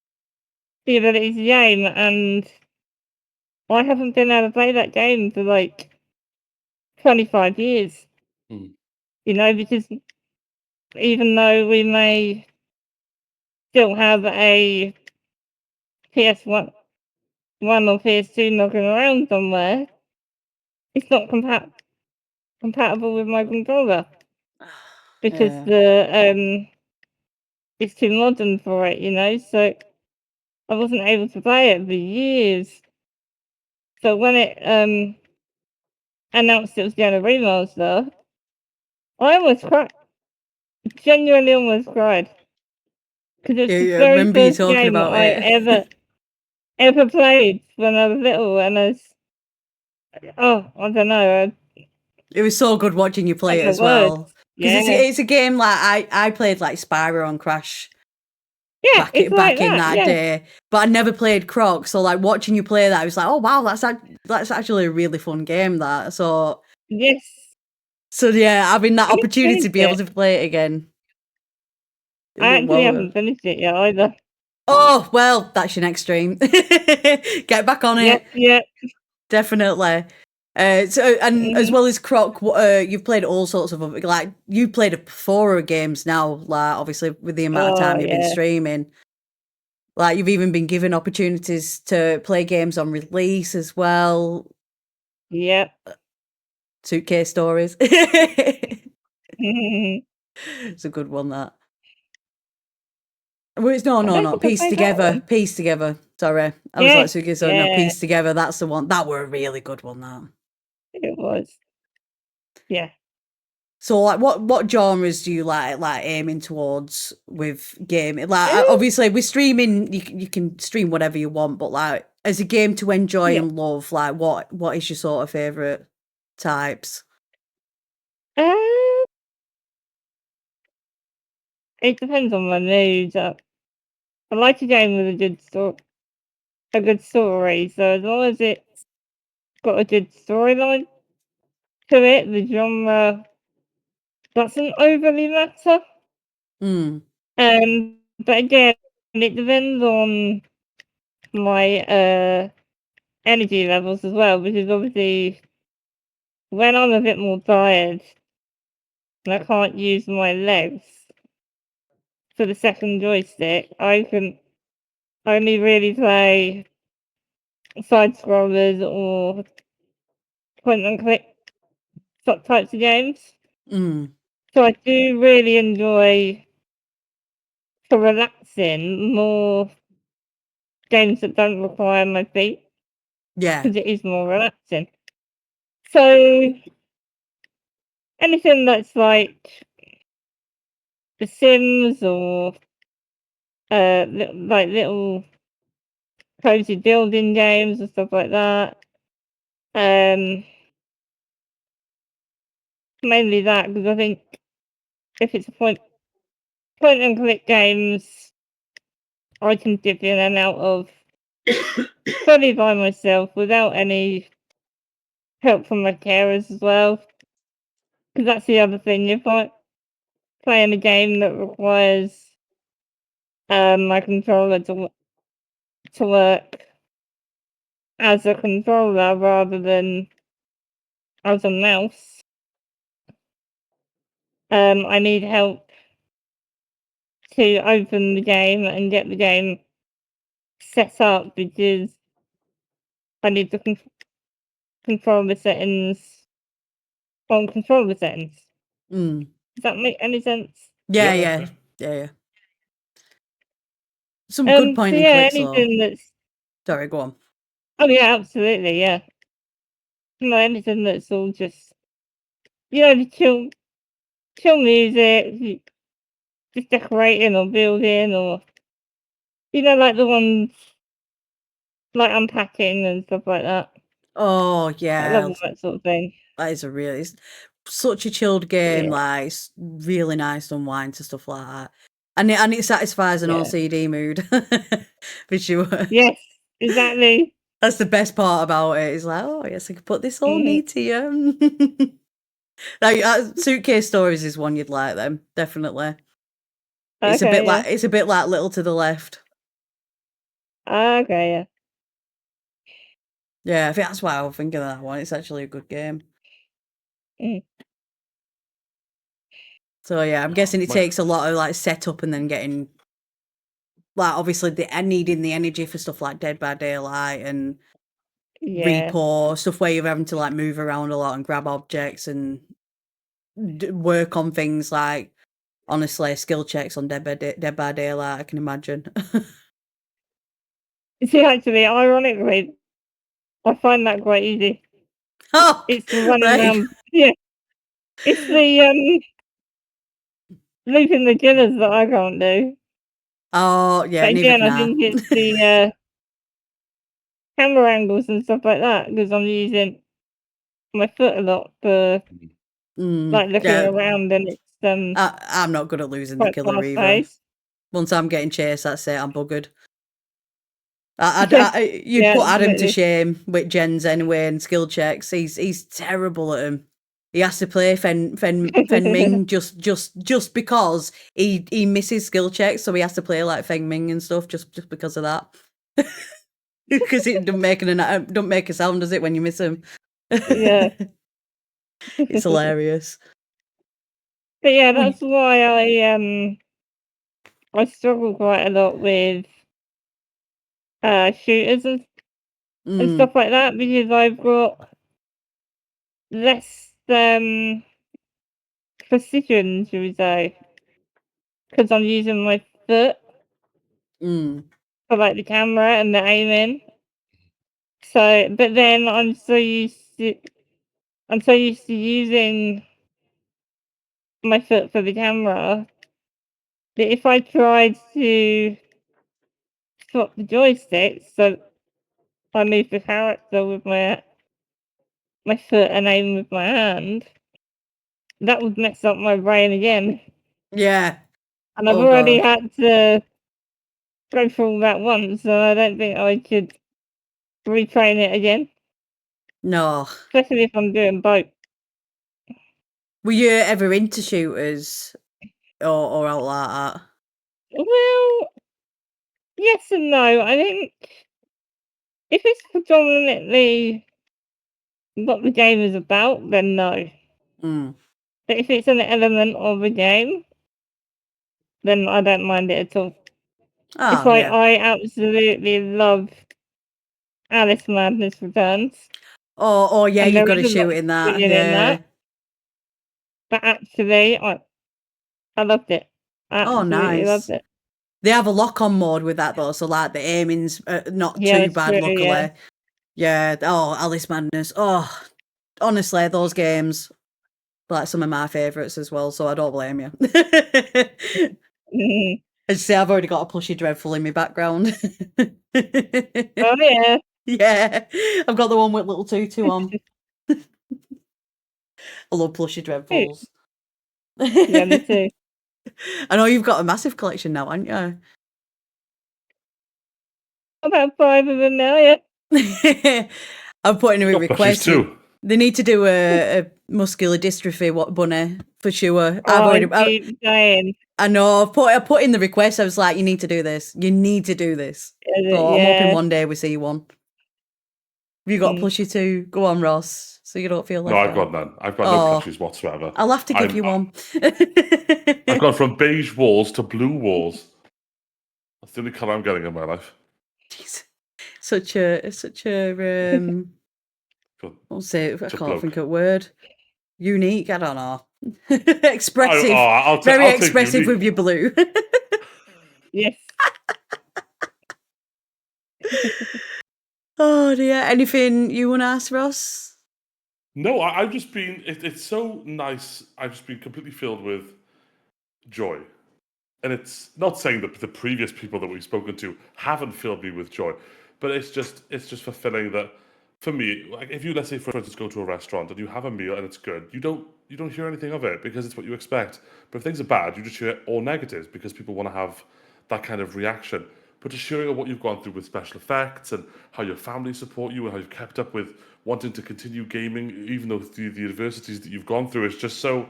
the ability to game, and I haven't been able to play that game for like 25 years. Hmm. Because even though we may still have a PS1 or PS2 knocking around somewhere, it's not compatible with my controller because Yeah. the it's too modern for it. So I wasn't able to play it for years. So when it announced it was getting a remaster, I almost cried. Genuinely almost cried. Because it's the Yeah, I very remember you first talking game that about I it. ever played when I was little, and I don't know, It was so good watching you I play don't it know as words. well. Because Yeah. it's a game like I played like Spyro and Crash Yeah, it's like back in that, that yeah. day, but I never played Croc. So like watching you play that, I was like, oh wow, that's actually a really fun game. That Yes. so yeah, having that I need to opportunity finish to be able it. to play it again. It I looked actually well. haven't finished it yet either. Oh well, that's your next stream. Get back on Yep, it, yep. definitely. So and as Mhm. well as Croc, you've played all sorts of like you played a plethora of games now. Like obviously with the amount of Oh, time you've been yeah. streaming, like you've even been given opportunities to play games on release as well. Yep. Suitcase Stories. It's a good one that. Well, it's no, I don't think I Piece played that Together. one. Piece Together. Sorry, I was like Yes, Suitcase Stories. No, yeah, Piece Together. That's the one. That were a really good one. That. it was. Yeah. So, like, what genres do you like aiming towards with gaming? Like, Um, obviously, with streaming, you can stream whatever you want, but like, as a game to enjoy yeah. and love, like, what is your sort of favorite types? Um, it depends on my mood. I like a game with a good story. So as long as it's got a good storyline to it, the genre doesn't overly matter. Mm, But again, it depends on my energy levels as well, because obviously when I'm a bit more tired and I can't use my legs for the second joystick, I can only really play side scrollers or point and click types of games. mm, So I do really enjoy, for relaxing, more games that don't require my feet, yeah. because it is more relaxing. So anything that's like The Sims or like little cozy building games and stuff like that. Um, Mainly that, because I think if it's a point and click games, I can dip in and out of fully by myself without any help from my carers as well. Because that's the other thing. If I playing a game that requires my controller to work as a controller rather than as a mouse, I need help to open the game and get the game set up, because I need to control the settings on controller settings. Mm. Does that make any sense? Yeah, Yeah, yeah, yeah. yeah, yeah. Some good So point and yeah, clicks, though. anything that's Sorry, go on. oh yeah, absolutely, yeah. No, anything that's all just the chill music, just decorating or building, or like the ones like unpacking and stuff like that. Oh, I love yeah. all that sort of thing. That is it's such a chilled game. Yeah, Like, it's really nice to unwind to stuff like that. And it satisfies an yeah. OCD mood for sure. Yes, exactly. That's the best part about it. It's like, oh yes, I can put this all Mhm. neat here. Like Suitcase Stories is one you'd like them, definitely. Okay, yeah. It's a bit like Little to the Left. Okay, yeah. Yeah, I think that's why I was thinking of that one. It's actually a good game. Mm. So yeah, I'm guessing it My takes a lot of like setup and then getting like obviously needing the energy for stuff like Dead by Daylight and Yeah. Repo, stuff where you're having to like move around a lot and grab objects and work on things like honestly skill checks on Dead by Daylight. I can imagine. See, actually, ironically, I find that quite easy. Oh, It's the running right. around. Yeah, it's the looping the killers that I can't do. Oh yeah, But neither again, can I I. think it's the camera angles and stuff like that, because I'm using my foot a lot for like looking Yeah, around, and it's I'm not good at losing the quite killer fast either. paced. Once I'm getting chased, that's it. I'm buggered. Yeah, You'd yeah, put Adam to absolutely. shame with gens anyway and skill checks. He's terrible at them. He has to play Fen Ming just because he misses skill checks, so he has to play like Feng Ming and stuff just because of that. Because it don't make a sound, does it, when you miss him? Yeah. It's hilarious. But yeah, We- that's why I struggle quite a lot with shooters and Mm, stuff like that, because I've got less precision, should we say, because I'm using my foot mm, for like the camera and the aiming. So, but then I'm so used to using my foot for the camera that if I tried to swap the joysticks, so I move the character with my foot and aim with my hand, that would mess up my brain again. yeah. And I've Oh already god. had to go through all that once, so I don't think I should retrain it again, No. especially if I'm doing both. Were you ever into shooters or out like that? Well, yes and no. I think if it's predominantly what the game is about, then no. Mm. But if it's an element of the game, then I don't mind it at all. It's Oh like yeah. I absolutely love Alice Madness Returns, Oh yeah, and you've there got to is a lot shoot of in that. swinging in Yeah. that. But actually, I loved it. I Oh absolutely loved nice. it. They have a lock-on mode with that though, so like the aiming's not Yeah, too that's bad, true. Yeah. luckily. Yeah. Oh, Alice Madness. Oh, honestly, those games like some of my favourites as well. So I don't blame you. Mhm. As you say, I've already got a plushie dreadful in my background. Oh yeah. Yeah, I've got the one with little tutu on. I love plushie dreadfuls. Yeah, me too. I know you've got a massive collection now, haven't you? About 5 of them now. Yeah. I'm putting in a Got plushies request. too. They need to do a muscular dystrophy bunny for sure. I've Oh, I already. keep saying. I know. I put in the request. I was like, you need to do this. You need to do this. So I'm hoping Yeah. one day we see one. Have you got a Mm. plushie too? Go on, Ross, so you don't feel No, left I've got out. none. I've got no Oh, plushies whatsoever. I'll have to give I'm, you one. I've gone from beige walls to blue walls. That's the only colour I'm getting in my life. Jeez. Such a God, what's it? I such a can't bloke. think of a word. Unique. I don't know. Oh, Expressive. I'll Very take expressive unique. with your blue. Yes. Oh dear. Anything you want to ask, Ross? No, I've just been. It's so nice. I've just been completely filled with joy, and it's not saying that the previous people that we've spoken to haven't filled me with joy, but it's just fulfilling that for me. Like if you, let's say for instance, go to a restaurant and you have a meal and it's good, you don't hear anything of it because it's what you expect. But if things are bad, you just hear all negatives because people want to have that kind of reaction. But just sharing what you've gone through with special effects and how your family support you and how you've kept up with wanting to continue gaming, even though the adversities that you've gone through is just so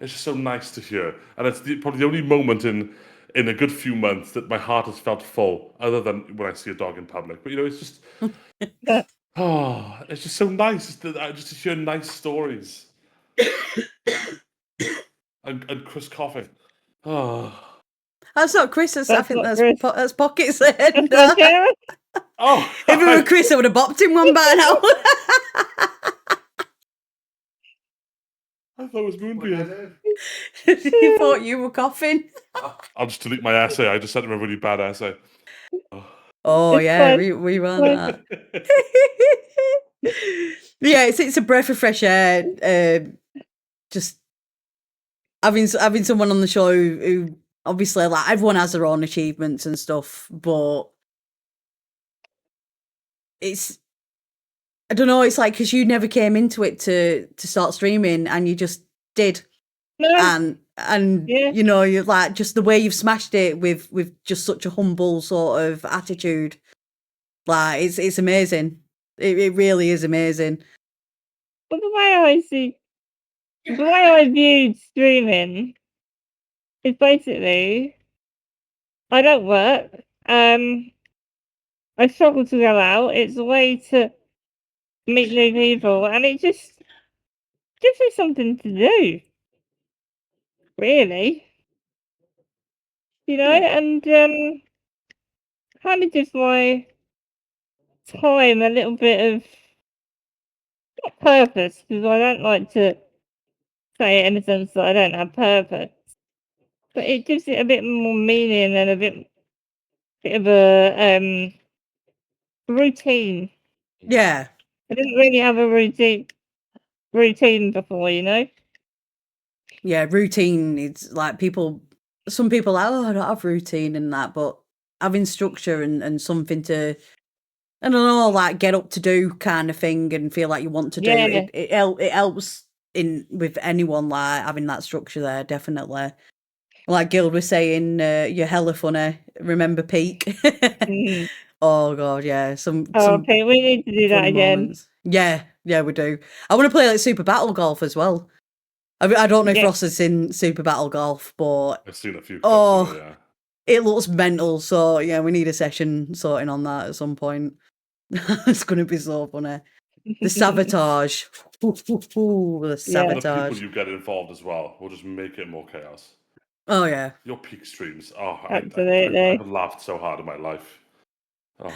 it's just so nice to hear. And it's probably the only moment in a good few months that my heart has felt full, other than when I see a dog in public. But it's just it's just so nice just to hear nice stories. And Chris coughing. Oh. That's not Chris. I That's think not Chris. that's Pockets. That's If not Karen. Oh, it were Chris, I would have bopped him one by now. I thought it was Moonbeard. You thought you were coughing. I'll just delete my essay. I just sent him a really bad essay. Oh It's yeah, fine. we ran Fine. that. Yeah, it's a breath of fresh air. Just having someone on the show who obviously like everyone has their own achievements and stuff, but it's I don't know. It's like because you never came into it to start streaming, and you just did, No. and Yeah. you're like just the way you've smashed it with just such a humble sort of attitude. Like it's amazing. It really is amazing. But the way I viewed streaming is basically I don't work. I struggle to go out. It's a way to meet new people, and it just gives me something to do, really. Yeah. And kind of gives my time a little bit of not purpose, because I don't like to say it in the sense that I don't have purpose, but it gives it a bit more meaning and a bit of a routine. Yeah. I didn't really have a routine before, Yeah, routine is like some people are, oh, I don't have routine and that, but having structure and something to, I don't know, like get up to do kind of thing and feel like you want to do, Yeah. it helps in with anyone, like having that structure there, definitely. Like Guild was saying, you're hella funny. Remember Peak? Mm. Oh god, yeah. Some Okay, we need to do that funny again. moments. Yeah, we do. I want to play like Super Battle Golf as well. I don't know if Yeah. Ross has seen Super Battle Golf, but I've seen a few clips of it, yeah. it looks mental. So yeah, we need a session sorting on that at some point. It's going to be so funny. The sabotage. The The sabotage. people you get involved as well will just make it more chaos. Oh yeah. Your Peak streams. Oh, Absolutely. I've laughed so hard in my life. Oh,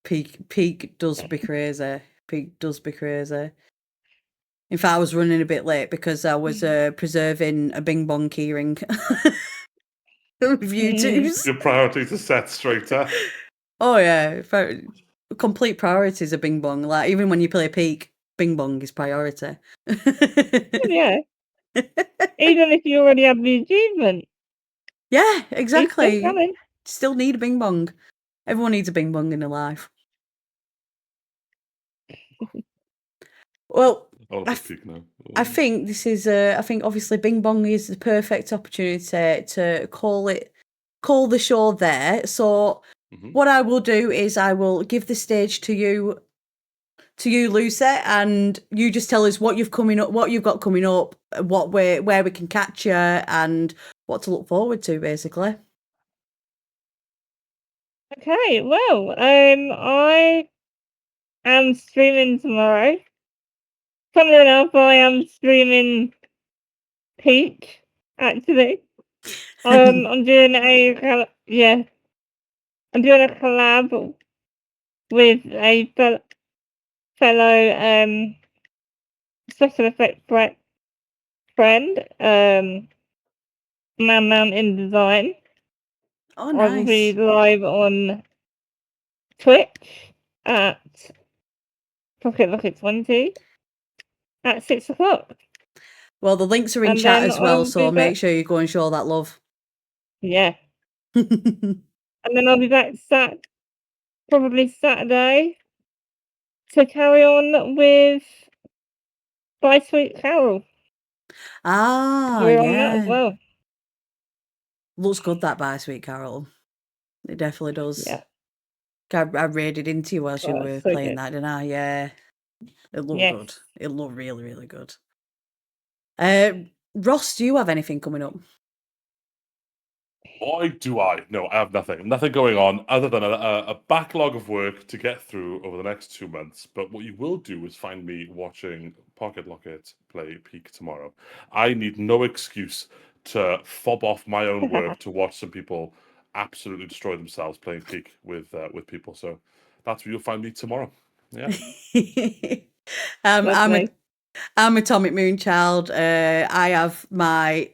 Peak does be crazy. Peak does be crazy. In fact, I was running a bit late because I was preserving a Bing Bong keyring with YouTubes. your priorities are set straight, huh? Oh yeah, complete priorities are Bing Bong. Like even when you play Peak, Bing Bong is priority. Yeah. Even if you already have the achievement. Yeah, It's still exactly. coming. Still need a Bing Bong. Everyone needs a Bing Bong in their life. Well, I want to play Peak now. I think this is. I think obviously Bing Bong is the perfect opportunity to call the show there. So what I will do is I will give the stage to you, Lucy, and you just tell us what you've got coming up, where we can catch you, and what to look forward to, basically. Okay, well, I am streaming tomorrow. Funnily enough, I am streaming Peak, actually. I'm doing I'm doing a collab with a fellow special effects friend, Man Mountain Design. Oh, I will be nice. live on Twitch at Pocket Rocket 20 at 6 o'clock. Well, the links are in And chat then as I well, will so be make back. sure you go and show that love. Yeah. And then I'll be back probably Saturday to carry on with By Sweet Carol. We're on that as Yeah. well. Looks good, that By Sweet Carol. It definitely does. Yeah. I raided into you whilst you Oh, were so playing good. that, didn't I? Yeah. It looked Yes. good. It looked really, really good. Ross, do you have anything coming up? Boy, do I. No, I have nothing. Nothing going on other than a backlog of work to get through over the next 2 months. But what you will do is find me watching Pocket Locket play Peak tomorrow. I need no excuse to fob off my own work to watch some people absolutely destroy themselves playing Peak with people. So that's where you'll find me tomorrow. Yeah. Lovely. I'm Atomic Moonchild. I have my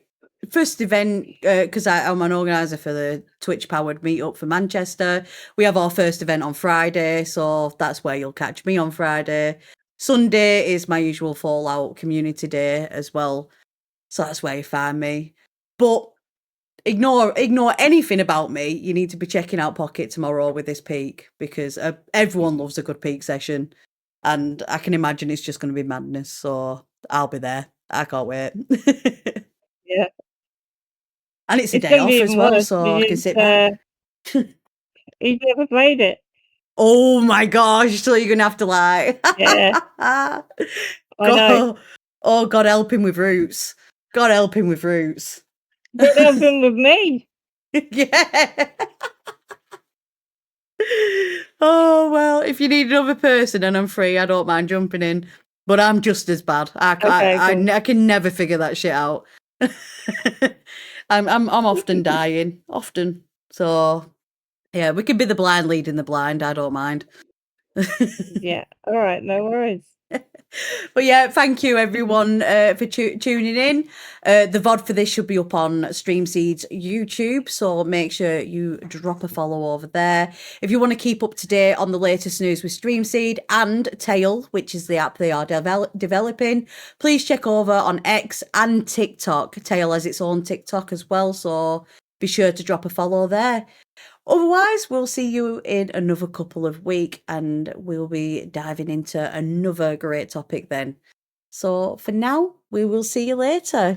first event because I'm an organizer for the Twitch powered meetup for Manchester. We have our first event on Friday, so that's where you'll catch me on Friday. Sunday is my usual Fallout community day as well, so that's where you find me. But ignore anything about me. You need to be checking out Pocket tomorrow with this Peak because everyone loves a good Peak session. And I can imagine it's just going to be madness. So I'll be there. I can't wait. Yeah. And it's a It's day going to be off as even well, worse so I can because sit back. he's never played it. Oh my gosh. So you're going to have to like. Yeah. I know. Oh, God help him with Roots. God help him with Roots. But they've been with me. Yeah. Oh, well, if you need another person and I'm free, I don't mind jumping in. But I'm just as bad. I can never figure that shit out. I'm often dying. Often. So yeah, we could be the blind leading the blind, I don't mind. Yeah. All right, no worries. But yeah, thank you everyone for tuning in. The VOD for this should be up on StreamSeed's YouTube, so make sure you drop a follow over there. If you want to keep up to date on the latest news with StreamSeed and Tail, which is the app they are developing, please check over on X and TikTok. Tail has its own TikTok as well, so be sure to drop a follow there. Otherwise, we'll see you in another couple of weeks and we'll be diving into another great topic then. So for now, we will see you later.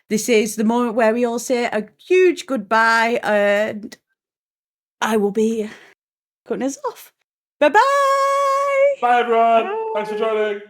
This is the moment where we all say a huge goodbye and I will be cutting us off. Bye-bye! Bye, everyone. Thanks for joining.